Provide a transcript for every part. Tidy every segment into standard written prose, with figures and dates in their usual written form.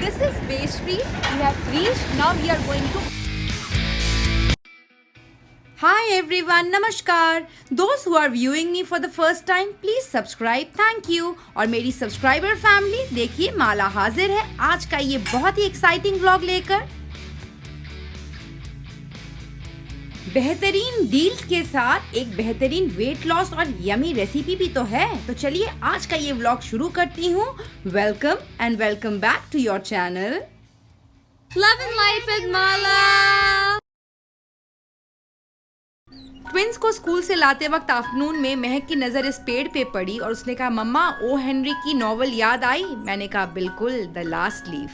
This is Bay Street. We have reached. Now we are going to. Hi everyone, नमस्कार. Those who are viewing me for the first time, please subscribe. Thank you. और मेरी subscriber family, देखिए माला हाजिर है आज का ये बहुत ही एक्साइटिंग व्लॉग लेकर. बेहतरीन डील्स के साथ एक बेहतरीन वेट लॉस और यमी रेसिपी भी तो है. तो चलिए आज का ये व्लॉग शुरू करती हूँ. Welcome and welcome back to your channel Love and Life with Mala. Twins को स्कूल से लाते वक्त आफ्टरनून में महक की नज़र इस पेड़ पे पड़ी और उसने कहा मम्मा ओ हेनरी की नॉवल याद आई. मैंने कहा बिल्कुल, द लास्ट लीफ.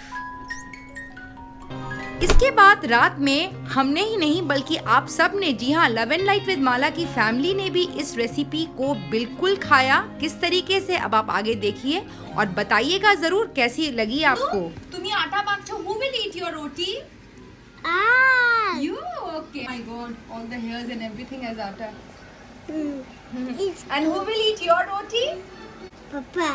इसके बाद रात में हमने ही नहीं बल्कि आप सब ने, जी हाँ, लव एंड लाइट विद माला की फैमिली ने भी इस रेसिपी को बिल्कुल खाया. किस तरीके से अब आप आगे देखिए और बताइएगा जरूर कैसी लगी आपको. तुम्ही आटा मागছো. Who will eat your roti? You? Okay. My God, all the hairs and everything as atta. And who will eat your roti? Papa.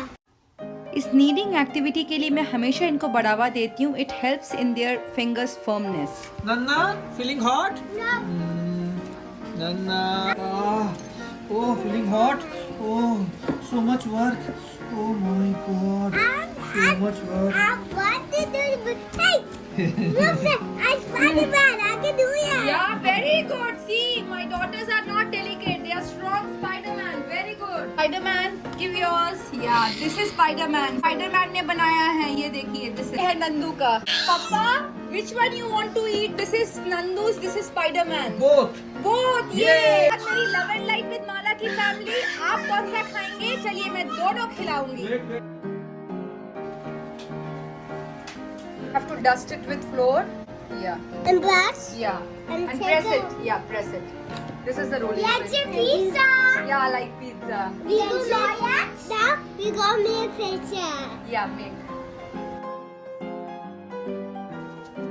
इस नीडिंग एक्टिविटी के लिए मैं हमेशा इनको बढ़ावा देती हूँ. It helps in their fingers firmness. Nanna, feeling hot? No. Nanna, oh, feeling hot? Oh, so much work. Oh my God, so much work. I want to do it. Hey, look, I'm Spider-Man. I can do it. Yeah, very good. See, my daughters are not delicate. They are strong Spider-Man. Very good. Spider-Man, give yours. Yeah, this is Spider-Man. Spider-Man ने बनाया है. ये देखिए, this is है नंदू का. पापा, which one you want to eat? This is Nandu's. This is Spider-Man. Both. Both. Yay. आज मेरी लव एंड लाइफ विद माला की फैमिली. आप कौन सा खाएंगे? चलिए मैं दोनों खिलाऊंगी. Have to dust it with flour. Yeah. And brush. Yeah. And And take press a- it. Yeah, press it. This is the rolling Let's pin. eat pizza. Yeah, like pizza. We go like now. We go make pizza. Yeah, make.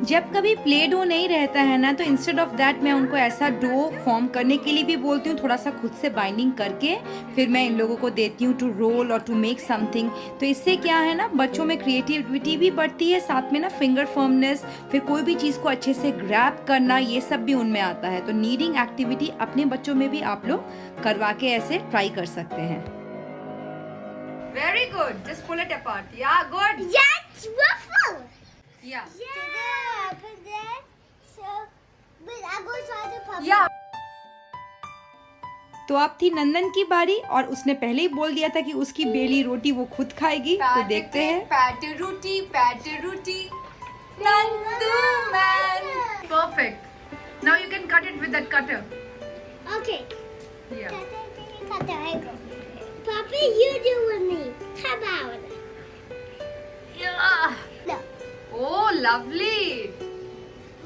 जब कभी play dough नहीं रहता है ना, तो instead of that मैं उनको ऐसा डो फॉर्म करने के लिए भी बोलती हूँ. थोड़ा सा खुद से बाइंडिंग करके फिर मैं इन लोगों को देती हूँ टू रोल और टू मेक समथिंग. तो इससे क्या है ना, बच्चों में क्रिएटिविटी भी बढ़ती है, साथ में ना फिंगर फर्मनेस, फिर कोई भी चीज़ को अच्छे से ग्रैब करना, ये सब भी उनमें आता है. तो नीडिंग एक्टिविटी अपने बच्चों में भी आप लोग करवा के ऐसे ट्राई कर सकते हैं. Very good. Just pull it apart. Yeah, good. That's waffle. Yeah. Yeah, but then but I go try the papa. Yeah. तो अब थी नंदन की बारी और उसने पहले ही बोल दिया था कि उसकी बेली रोटी वो खुद खाएगी. तो देखते हैं. Patty roti. Nandu man. Perfect. Now you can cut it with that cutter. Okay. Yeah. Cutter, I go. Papa, you do with me. Come out. Yeah. No. Oh, lovely.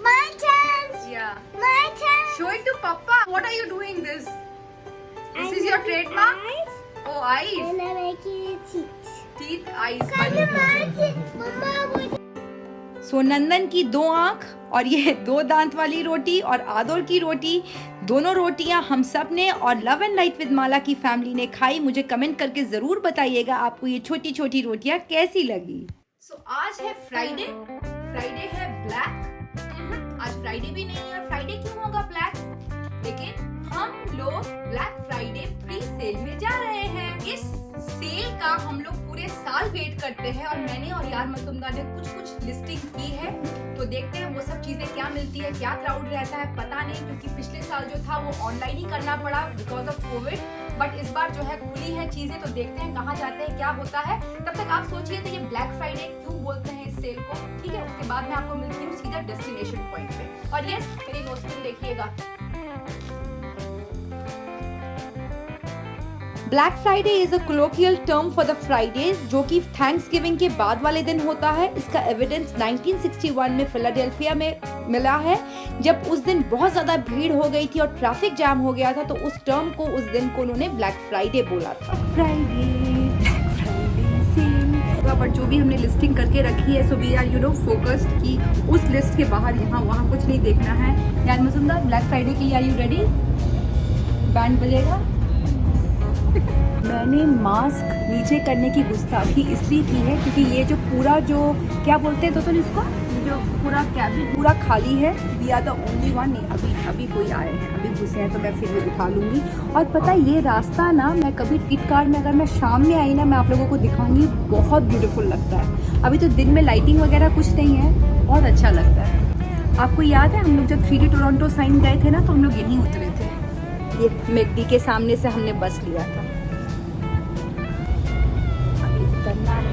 My turn. Yeah. My turn. Show it to Papa. What are you doing this? This is your trademark? Eyes, Oh, eyes. and I make it teeth. Teeth, eyes. Come on, my teeth. Mama, what? सो नंदन की 2 आंख और ये 2 दांत वाली रोटी और आदोर की रोटी, दोनों रोटियां हम सब ने और लव एंड लाइट विद माला की फैमिली ने खाई. मुझे कमेंट करके जरूर बताइएगा आपको ये छोटी छोटी रोटियां कैसी लगी. So, आज है फ्राइडे. फ्राइडे है ब्लैक. आज फ्राइडे भी नहीं है. फ्राइडे क्यों होगा ब्लैक? लेकिन हम लोग ब्लैक फ्राइडे प्री सेल में जा रहे हैं. इस सेल का हम लोग पूरे साल वेट करते हैं और मैंने और यार मसुमदार ने कुछ लिस्टिंग की है. तो देखते हैं वो सब चीजें क्या मिलती है, क्या क्राउड रहता है, पता नहीं, क्योंकि पिछले साल जो था वो ऑनलाइन ही करना पड़ा बिकॉज ऑफ कोविड. बट इस बार जो है खुली है चीजें. तो देखते हैं कहाँ जाते हैं, क्या होता है. तब तक आप सोचिए तो ये ब्लैक फ्राइडे क्यों बोलते हैं इस सेल को, ठीक है. उसके बाद मैं आपको मिलती हूँ सीधा डेस्टिनेशन पॉइंट पे. और यस, मेरी नोटबुक देखिएगा. Black Friday is a colloquial term for the Friday जो कि थैंक्सगिविंग के बाद वाले दिन होता है. इसका एविडेंस 1961 में फिलाडेल्फिया में मिला है, जब उस दिन बहुत ज्यादा भीड़ हो गई थी और ट्रैफिक जैम हो गया था. तो उस टर्म को, उस दिन को उन्होंने ब्लैक फ्राइडे बोला था. Friday, black Friday sale. But जो भी हमने लिस्टिंग करके रखी है, सो वी आर फोकस्ड कि उस लिस्ट के बाहर यहाँ वहाँ कुछ नहीं देखना है. यार मजुमदार, ब्लैक फ्राइडे के लिए आर यू रेडी? बैंड बजेगा. मैंने मास्क नीचे करने की गुस्ताखी इसलिए की है क्योंकि ये जो पूरा जो क्या बोलते हैं तो इसको जो पूरा कैबिन पूरा खाली है। We are the only one. नहीं, अभी कोई आए हैं, अभी घुसे हैं, तो मैं फिर भी उठा लूँगी। और पता है ये रास्ता ना, मैं कभी टिकट कार्ड में अगर मैं शाम में आई ना, मैं आप लोगों को दिखाऊंगी, बहुत ब्यूटीफुल लगता है। अभी तो दिन में लाइटिंग वगैरह कुछ नहीं है, बहुत अच्छा लगता है। आपको याद है हम लोग जब 3D टोरंटो साइन गए थे ना, तो हम लोग यहीं उतरे थे। ये मैकडी के सामने से हमने बस लिया था। अभी उतरना है।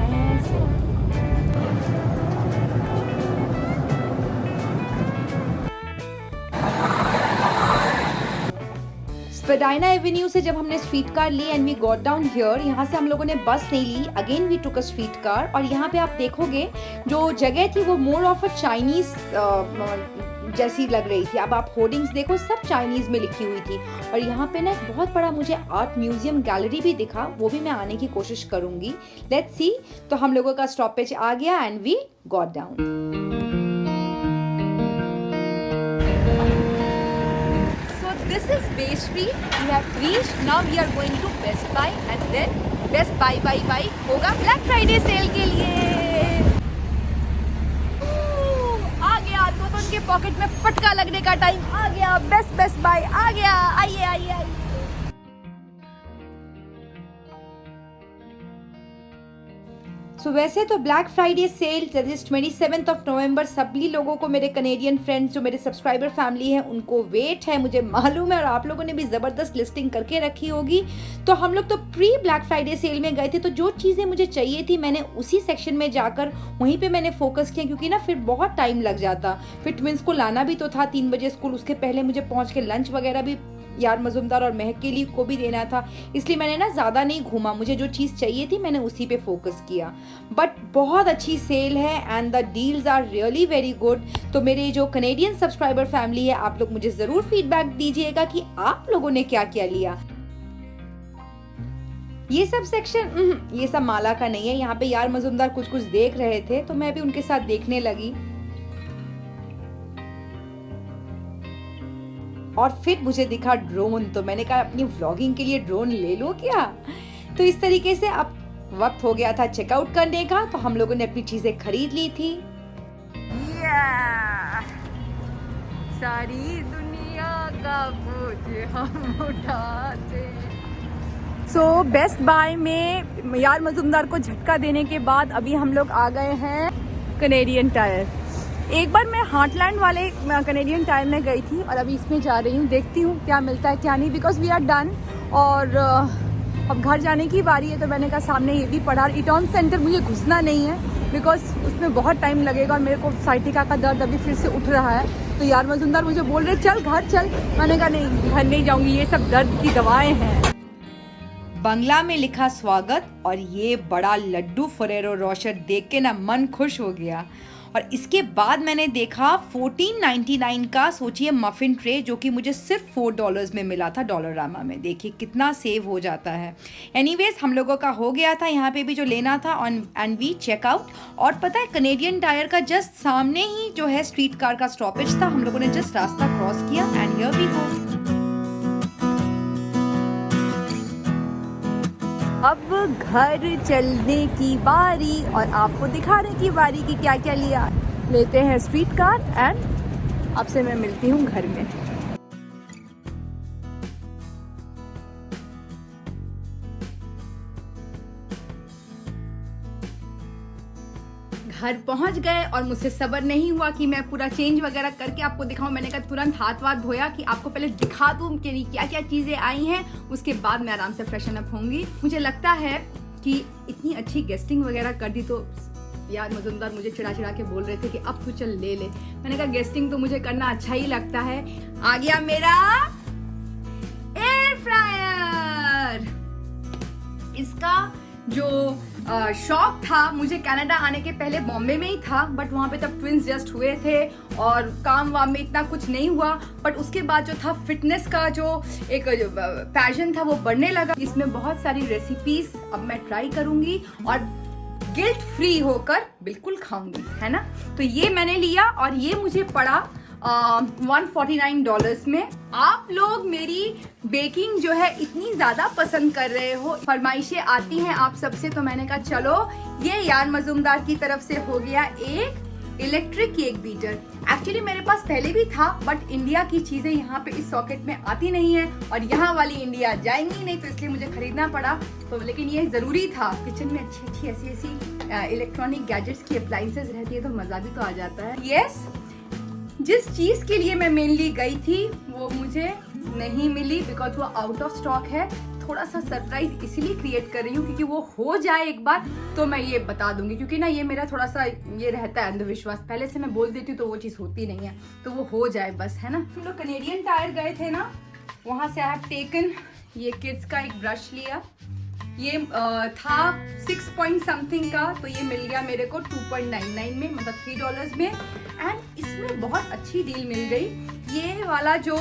स्पेडाइना एवेन्यू से जब हमने स्ट्रीट कार ली and we got down here, यहाँ से हम लोगों ने बस नहीं ली, again we took a street car. और यहाँ पे आप देखोगे जो जगह थी वो मोर ऑफ अ चाइनीज जैसी लग रही थी। अब आप होर्डिंग्स देखो, सब चाइनीज में लिखी हुई थी। और यहाँ पे ना एक बहुत बड़ा मुझे आर्ट म्यूजियम गैलरी भी दिखा, वो भी मैं आने की कोशिश करूंगी। Let's see. तो हम लोगों का स्टॉपेज आ गया and we got down. This is Bay Street. We have reached. Now we are going to Best Buy and then Best Buy होगा Black Friday सेल के लिए। आ गया तो उनके पॉकेट में फटका लगने का टाइम आ गया। Best Buy आ गया। आइए। सो वैसे तो black Friday sale that is 27th of November सभी लोगों को, मेरे कनेडियन फ्रेंड्स जो मेरे सब्सक्राइबर फैमिली है, उनको वेट है, मुझे मालूम है। और आप लोगों ने भी ज़बरदस्त लिस्टिंग करके रखी होगी। तो हम लोग तो प्री ब्लैक फ्राइडे सेल में गए थे, तो जो चीज़ें मुझे चाहिए थी मैंने उसी सेक्शन में जाकर वहीं पे मैंने फोकस किया, क्योंकि ना फिर बहुत टाइम लग जाता। फिर ट्विंस को लाना भी तो था 3 बजे स्कूल, उसके पहले मुझे पहुँच के लंच वगैरह भी यार मजुमदार और महक के लिए को भी देना था। इसलिए मैंने ना ज़्यादा नहीं घूमा, मुझे जो चीज़ चाहिए थी मैंने उसी पे फोकस किया। बट बहुत अच्छी सेल है and the deals are really very good. तो मेरे जो कनेडियन सब्सक्राइबर फैमिली है, आप लोग मुझे ज़रूर फीडबैक दीजिएगा कि आप लोगों ने क्या क्या लिया। ये सब सेक्शन ये सब माला का नहीं है। यहाँ पे यार मजुमदार कुछ देख रहे थे, तो मैं भी उनके साथ देखने लगी। और फिर मुझे दिखा ड्रोन, तो मैंने कहा अपनी व्लॉगिंग के लिए ड्रोन ले लो क्या। तो इस तरीके से अब वक्त हो गया था चेकआउट करने का, तो हम लोगों ने अपनी चीजें खरीद ली थी। सारी दुनिया का बोझ हम उठाते। सो बेस्ट बाय में यार मजुमदार को झटका देने के बाद अभी हम लोग आ गए हैं कनेडियन टायर। एक बार मैं हार्टलैंड वाले कनेडियन टायर में गई थी और अभी इसमें जा रही हूँ, देखती हूँ क्या मिलता है क्या नहीं, बिकॉज वी आर डन। और अब घर जाने की बारी है, तो मैंने कहा सामने ये भी पढ़ा। इटॉन सेंटर मुझे घुसना नहीं है बिकॉज उसमें बहुत टाइम लगेगा और मेरे को साइटिका का दर्द अभी फिर से उठ रहा है। तो यार मजुमदार मुझे बोल रहे चल घर चल, मैंने कहा नहीं घर नहीं जाऊँगी, ये सब दर्द की दवाएँ हैं। बंगला में लिखा स्वागत और ये बड़ा लड्डू फरेरो रोशर देख के ना मन खुश हो गया। और इसके बाद मैंने देखा 14.99 का, सोचिए, मफिन ट्रे, जो कि मुझे सिर्फ $4 में मिला था डॉलरामा में। देखिए कितना सेव हो जाता है। एनीवेज हम लोगों का हो गया था यहाँ पे भी जो लेना था एंड वी चेकआउट। और पता है कनेडियन टायर का जस्ट सामने ही जो है स्ट्रीट कार का स्टॉपेज था, हम लोगों ने जस्ट रास्ता क्रॉस किया एंड हियर वी गो। अब घर चलने की बारी और आपको दिखाने की बारी कि क्या क्या लिया। लेते हैं स्ट्रीट कार एंड आपसे मैं मिलती हूँ घर में। घर पहुंच गए और मुझसे सब्र नहीं हुआ कि मैं पूरा चेंज वगैरह करके आपको दिखाऊं। मैंने कहा तुरंत हाथ वाथ धोया कि आपको पहले दिखा दूं कि क्या क्या चीजें आई हैं, उसके बाद मैं आराम से फ्रेशन अप होंगी। मुझे लगता है कि इतनी अच्छी गेस्टिंग वगैरह कर दी, तो यार मजुमदार मुझे चिढ़ा के बोल रहे थे कि अब तू चल ले ले। मैंने कहा गेस्टिंग तो मुझे करना अच्छा ही लगता है। आ गया मेरा एयर फ्रायर। इसका जो शौक था मुझे कनाडा आने के पहले बॉम्बे में ही था, बट वहाँ पे तब ट्विंस जस्ट हुए थे और काम वाम में इतना कुछ नहीं हुआ। बट उसके बाद जो था फिटनेस का जो एक पैशन था वो बढ़ने लगा। इसमें बहुत सारी रेसिपीज अब मैं ट्राई करूंगी और गिल्ट फ्री होकर बिल्कुल खाऊंगी, है ना। तो ये मैंने लिया और ये मुझे पड़ा $149 में। आप लोग मेरी बेकिंग जो है इतनी ज़्यादा पसंद कर रहे हो, फरमाइशें आती हैं आप सबसे, तो मैंने कहा चलो ये यान मजूमदार की तरफ से हो गया एक इलेक्ट्रिक केक बीटर। एक्चुअली मेरे पास पहले भी था, बट इंडिया की चीज़ें यहाँ पे इस सॉकेट में आती नहीं है और यहाँ वाली इंडिया जाएंगी नहीं, तो इसलिए मुझे खरीदना पड़ा। तो लेकिन ये ज़रूरी था, किचन में अच्छी ऐसी इलेक्ट्रॉनिक गैजेट्स की अप्लाइंसेस रहती है तो मज़ा भी तो आ जाता है। यस, जिस चीज़ के लिए मैं मेनली गई थी वो मुझे नहीं मिली बिकॉज वो आउट ऑफ स्टॉक है। थोड़ा सा सरप्राइज इसीलिए क्रिएट कर रही हूँ क्योंकि वो हो जाए एक बार तो मैं ये बता दूंगी, क्योंकि ना ये मेरा थोड़ा सा ये रहता है अंधविश्वास, पहले से मैं बोल देती हूँ तो वो चीज़ होती नहीं है, तो वो हो जाए बस, है ना। हम लोग कैनेडियन टायर गए थे ना, वहाँ से आई हैव टेकन ये किड्स का एक ब्रश लिया। ये था 6 पॉइंट समथिंग का, तो ये मिल गया मेरे को 2.99 में, मतलब $3 में। एंड इसमें बहुत अच्छी डील मिल गई। ये वाला जो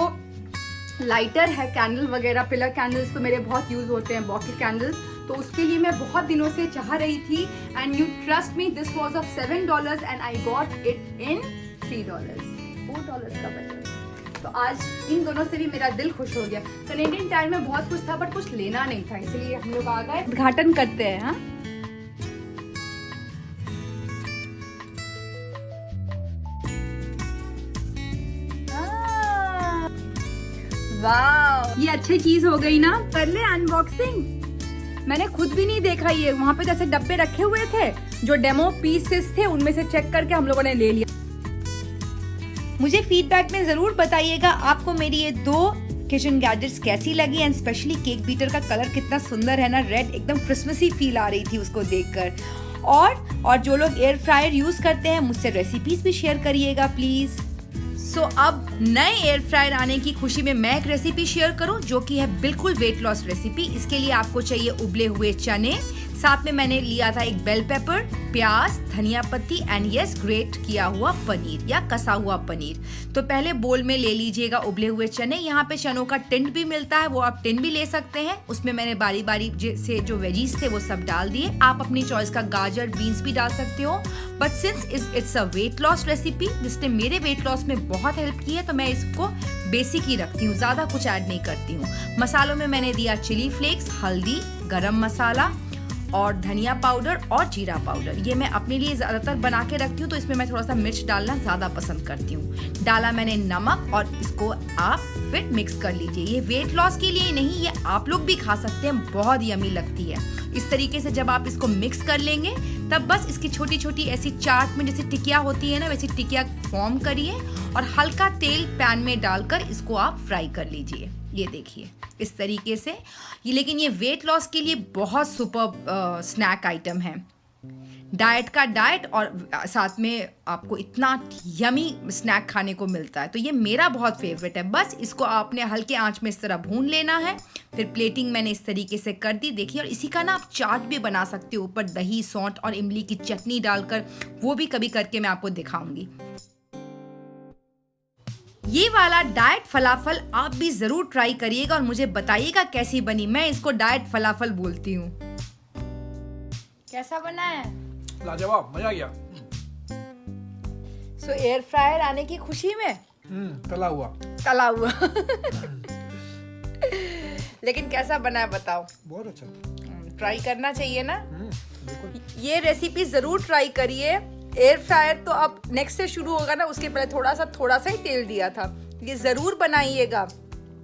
लाइटर है, कैंडल वगैरह, पिलर कैंडल्स तो मेरे बहुत यूज होते हैं, बॉकेट कैंडल्स, तो उसके लिए मैं बहुत दिनों से चाह रही थी। And you trust me, this was of $7 and I got it in $3, $4 का बचा। तो आज इन दोनों से भी मेरा दिल खुश हो गया। कैनेडियन टायर में बहुत कुछ था बट कुछ लेना नहीं था, इसलिए हम लोग आ गए। उद्घाटन करते हैं। हाँ, वाह, ये अच्छी चीज हो गई ना। कर ले अनबॉक्सिंग। मैंने खुद भी नहीं देखा, ये वहाँ पे जैसे डब्बे रखे हुए थे जो डेमो पीसेस थे, उनमें से चेक करके हम लोगों ने ले लिया। मुझे फीडबैक में ज़रूर बताइएगा आपको मेरी ये 2 किचन गैजेट्स कैसी लगी, एंड स्पेशली केक बीटर का कलर कितना सुंदर है ना, रेड, एकदम क्रिसमसी फील आ रही थी उसको देखकर। और जो लोग एयर फ्रायर यूज़ करते हैं मुझसे रेसिपीज भी शेयर करिएगा प्लीज़। सो अब नए एयर फ्रायर आने की खुशी में मैं एक रेसिपी शेयर करूं जो कि है बिल्कुल वेट लॉस रेसिपी। इसके लिए आपको चाहिए उबले हुए चने, साथ में मैंने लिया था एक बेल पेपर, प्याज, धनिया पत्ती एंड यस ग्रेट किया हुआ पनीर या कसा हुआ पनीर। तो पहले बोल में ले लीजिएगा उबले हुए चने। यहाँ पे चनों का टिन भी मिलता है, वो आप टिन भी ले सकते हैं। उसमें मैंने बारी बारी से जो वेजीज थे वो सब डाल दिए। आप अपनी चॉइस का गाजर, बीन्स भी डाल सकते हो, but since it's a weight loss recipe जिसने मेरे वेट लॉस में बहुत हेल्प की है, तो मैं इसको बेसिक ही रखती हूँ, ज़्यादा कुछ ऐड नहीं करती हूँ। मसालों में मैंने दिया चिली फ्लेक्स, हल्दी, गरम मसाला और धनिया पाउडर और जीरा पाउडर। ये मैं अपने लिए ज़्यादातर बना के रखती हूँ, तो इसमें मैं थोड़ा सा मिर्च डालना ज़्यादा पसंद करती हूँ। डाला मैंने नमक और इसको आप फिर मिक्स कर लीजिए। ये वेट लॉस के लिए नहीं, ये आप लोग भी खा सकते हैं, बहुत यमी लगती है। इस तरीके से जब आप इसको मिक्स कर लेंगे तब बस इसकी छोटी छोटी ऐसी चाट में जैसे टिकिया होती है ना, वैसी टिकिया फॉर्म करिए और हल्का तेल पैन में डालकर इसको आप फ्राई कर लीजिए। ये देखिए इस तरीके से। ये लेकिन ये वेट लॉस के लिए बहुत सुपर स्नैक आइटम है, डाइट का डाइट, और साथ में आपको इतना यमी स्नैक खाने को मिलता है। तो ये मेरा बहुत फेवरेट है। बस इसको आपने हल्के आंच में इस तरह भून लेना है। फिर प्लेटिंग मैंने इस तरीके से कर दी, देखिए। और इसी का ना आप चाट भी बना सकते हो, ऊपर दही, सौंठ और इमली की चटनी डालकर, वो भी कभी करके मैं आपको दिखाऊंगी। ये वाला डाइट फलाफल आप भी जरूर ट्राई करिएगा और मुझे बताइएगा कैसी बनी। मैं इसको डाइट फलाफल बोलती हूँ। कैसा बना है? लाजवाब, मजा आ गया। सो एयर फ्रायर आने की खुशी में तला हुआ लेकिन कैसा बना है बताओ? बहुत अच्छा। ट्राई करना चाहिए ना। बिल्कुल। ये रेसिपी जरूर ट्राई करिए। एयर फ्रायर तो अब नेक्स्ट से शुरू होगा ना, उसके पहले थोड़ा सा ही तेल दिया था। ये जरूर बनाइएगा,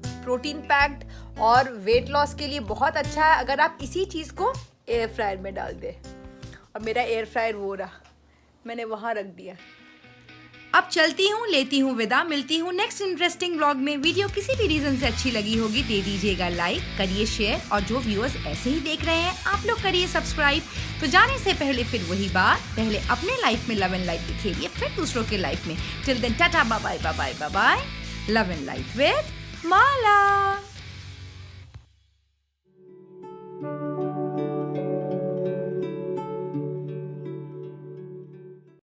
प्रोटीन पैक्ड और वेट लॉस के लिए बहुत अच्छा है अगर आप इसी चीज को एयर फ्रायर में डाल दे। और मेरा एयर फ्रायर वो रहा, मैंने वहां रख दिया। अब चलती हूँ, लेती हूँ विदा, मिलती हूँ नेक्स्ट इंटरेस्टिंग व्लॉग में। वीडियो किसी भी रीजन से अच्छी लगी होगी दे दीजिएगा लाइक, करिए शेयर, और जो व्यूअर्स ऐसे ही देख रहे हैं आप लोग करिए सब्सक्राइब। तो जाने से पहले फिर वही बात, पहले अपने लाइफ में लव एंड लाइफ दिखेलिए, फिर दूसरों के लाइफ में। Till then tata, bye bye bye bye bye. Love and life with Mala.